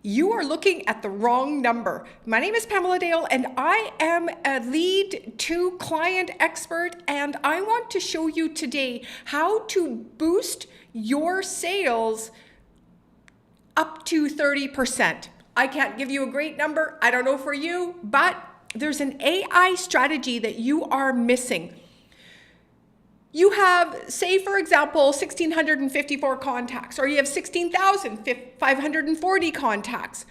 You are looking at the wrong number. My name is Pamela Dale, and I am a lead to client expert, and I want to show you today how to boost your sales up to 30%. I can't give you a great number. I don't know for you, but there's an AI strategy that you are missing. You have, say, for example, 1,654 contacts, or you have 16,540 contacts,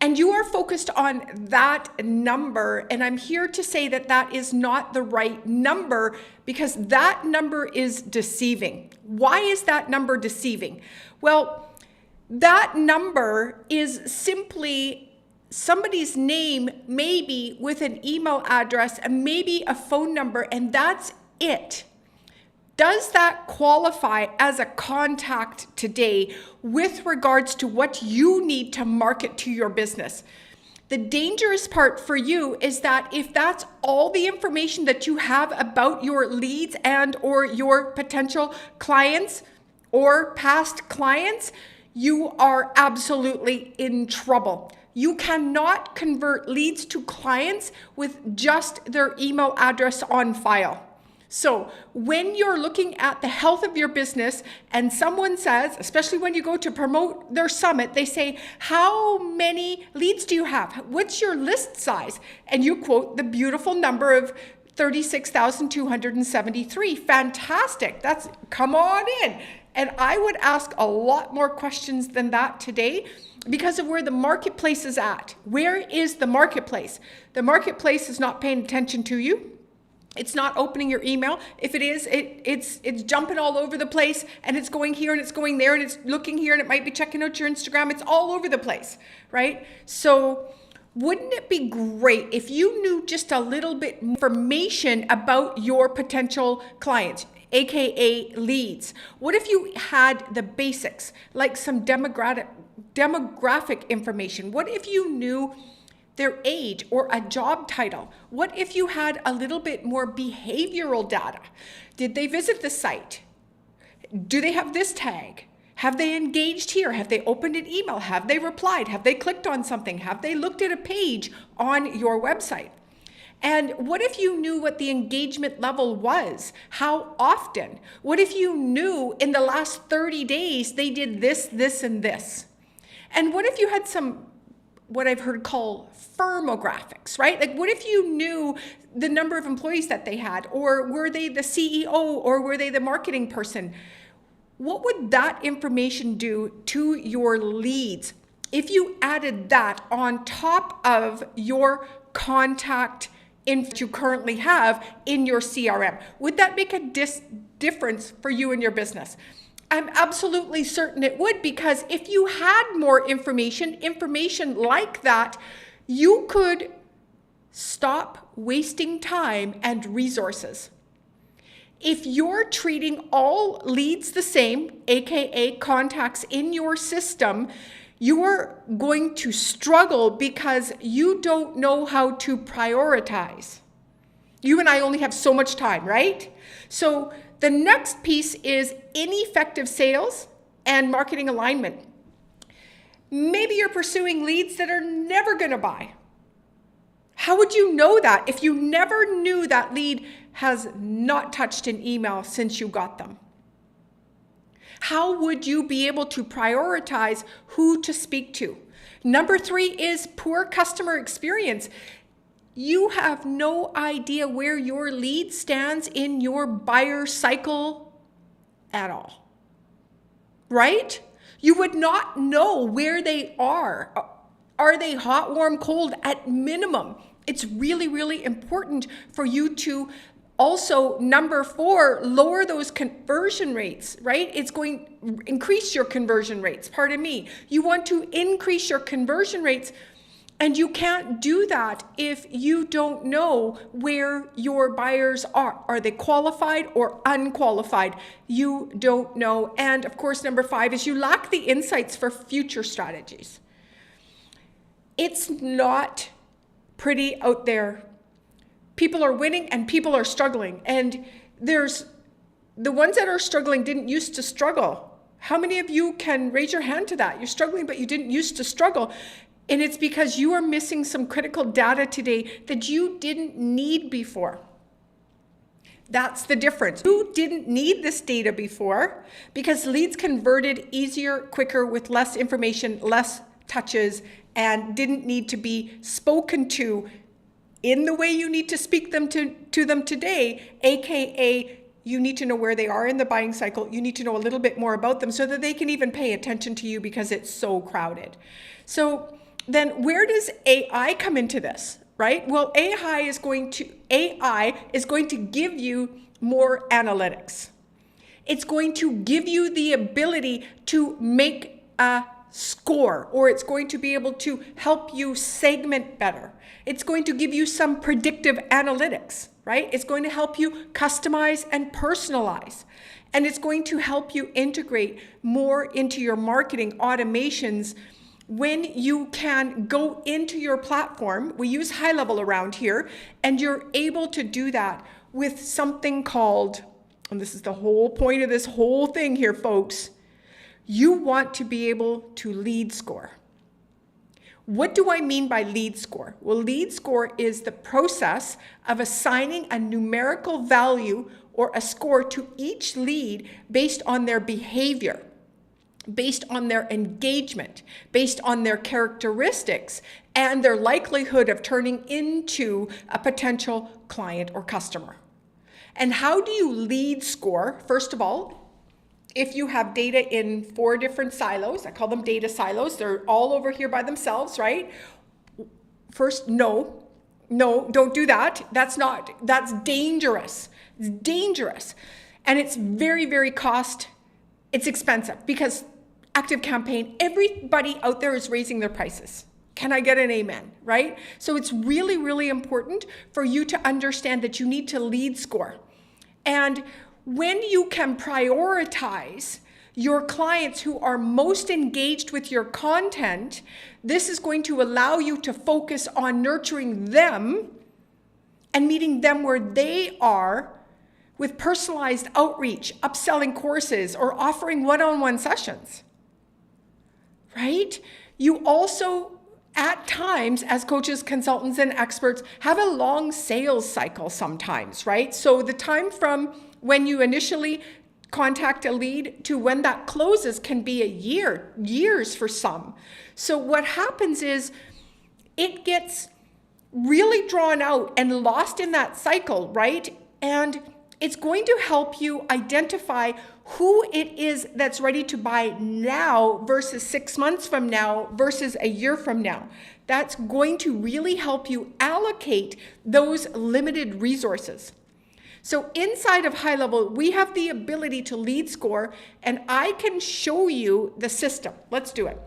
and you are focused on that number. And I'm here to say that that is not the right number, because that number is deceiving. Why is that number deceiving? Well, that number is simply somebody's name, maybe with an email address and maybe a phone number, and that's it. Does that qualify as a contact today with regards to what you need to market to your business? The dangerous part for you is that if that's all the information that you have about your leads and or your potential clients or past clients, you are absolutely in trouble. You cannot convert leads to clients with just their email address on file. So when you're looking at the health of your business and someone says, especially when you go to promote their summit, they say, how many leads do you have? What's your list size? And you quote the beautiful number of 36,273. Fantastic. That's, come on in. And I would ask a lot more questions than that today because of where the marketplace is at. Where is the marketplace? The marketplace is not paying attention to you. It's not opening your email. If it is, it's jumping all over the place, and it's going here and it's going there and it's looking here and it might be checking out your Instagram. It's all over the place, right? So wouldn't it be great if you knew just a little bit more information about your potential clients, AKA leads? What if you had the basics, like some demographic information? What if you knew their age or a job title? What if you had a little bit more behavioral data? Did they visit the site? Do they have this tag? Have they engaged here? Have they opened an email? Have they replied? Have they clicked on something? Have they looked at a page on your website? And what if you knew what the engagement level was? How often? What if you knew in the last 30 days they did this, this, and this? And what if you had some, what I've heard call firmographics, right? Like what if you knew the number of employees that they had, or were they the CEO, or were they the marketing person? What would that information do to your leads if you added that on top of your contact info you currently have in your CRM? Would that make a difference for you and your business? I'm absolutely certain it would, because if you had more information like that, you could stop wasting time and resources. If you're treating all leads the same, AKA contacts in your system, you're going to struggle because you don't know how to prioritize. You and I only have so much time, right? So the next piece is ineffective sales and marketing alignment. Maybe you're pursuing leads that are never going to buy. How would you know that if you never knew that lead has not touched an email since you got them? How would you be able to prioritize who to speak to? Number 3 is poor customer experience. You have no idea where your lead stands in your buyer cycle at all, right? You would not know where they are. Are they hot, warm, cold? At minimum, it's really, really important for you to also, number 4, lower those conversion rates, right? It's going to increase your conversion rates. Pardon me. You want to increase your conversion rates, and you can't do that if you don't know where your buyers are. Are they qualified or unqualified? You don't know. And of course, number 5 is you lack the insights for future strategies. It's not pretty out there. People are winning and people are struggling. And there's the ones that are struggling didn't used to struggle. How many of you can raise your hand to that? You're struggling, but you didn't used to struggle. And it's because you are missing some critical data today that you didn't need before. That's the difference. You didn't need this data before because leads converted easier, quicker, with less information, less touches, and didn't need to be spoken to in the way you need to speak them to them today, aka you need to know where they are in the buying cycle. You need to know a little bit more about them so that they can even pay attention to you because it's so crowded. So then where does AI come into this, right? Well, AI is going to give you more analytics. It's going to give you the ability to make a score, or it's going to be able to help you segment better. It's going to give you some predictive analytics, right? It's going to help you customize and personalize. And it's going to help you integrate more into your marketing automations when you can go into your platform. We use High Level around here, and you're able to do that with something called, and this is the whole point of this whole thing here, folks, you want to be able to lead score. What do I mean by lead score? Well, lead score is the process of assigning a numerical value or a score to each lead based on their behavior, based on their engagement, based on their characteristics, and their likelihood of turning into a potential client or customer. And how do you lead score? First of all, if you have data in 4 different silos, I call them data silos, they're all over here by themselves, right? First, no, don't do that. That's dangerous. It's dangerous. And it's very, very it's expensive because ActiveCampaign, everybody out there is raising their prices. Can I get an amen, right? So it's really, really important for you to understand that you need to lead score. And when you can prioritize your clients who are most engaged with your content, this is going to allow you to focus on nurturing them and meeting them where they are with personalized outreach, upselling courses, or offering one-on-one sessions, right? You also, at times, as coaches, consultants, and experts, have a long sales cycle sometimes, right? So the time from when you initially contact a lead to when that closes can be a year, years for some. So what happens is it gets really drawn out and lost in that cycle, right? And it's going to help you identify who it is that's ready to buy now versus 6 months from now versus a year from now. That's going to really help you allocate those limited resources. So inside of High Level, we have the ability to lead score, and I can show you the system. Let's do it.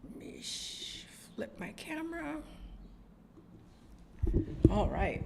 Let me flip my camera. All right.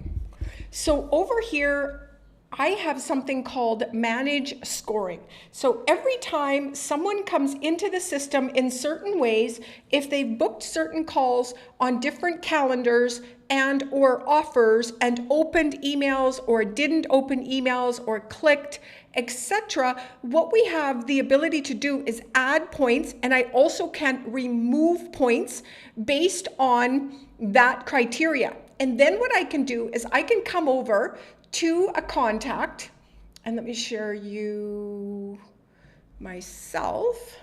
So over here, I have something called Manage Scoring. So every time someone comes into the system in certain ways, if they've booked certain calls on different calendars and or offers and opened emails or didn't open emails or clicked, etc., what we have the ability to do is add points, and I also can remove points based on that criteria. And then what I can do is I can come over to a contact, and let me share you myself.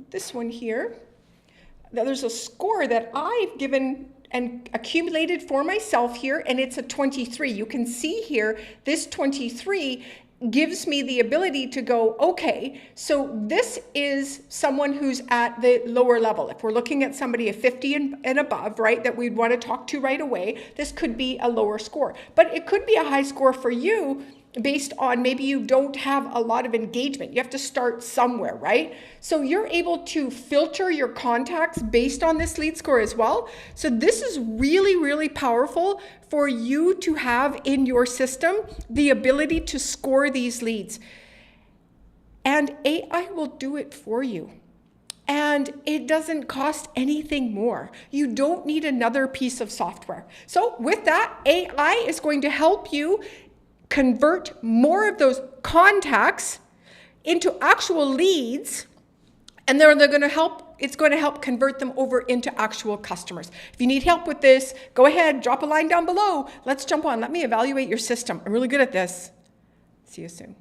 This one here. Now there's a score that I've given and accumulated for myself here, and it's a 23. You can see here, this 23 gives me the ability to go, okay, so this is someone who's at the lower level. If we're looking at somebody at 50 and above, right, that we'd want to talk to right away, this could be a lower score. But it could be a high score for you based on maybe you don't have a lot of engagement. You have to start somewhere, right? So you're able to filter your contacts based on this lead score as well. So this is really, really powerful for you to have in your system, the ability to score these leads. And AI will do it for you. and it doesn't cost anything more. You don't need another piece of software. So with that, AI is going to help you convert more of those contacts into actual leads, and they're going to help. It's going to help convert them over into actual customers. If you need help with this, go ahead, drop a line down below. Let's jump on. Let me evaluate your system. I'm really good at this. See you soon.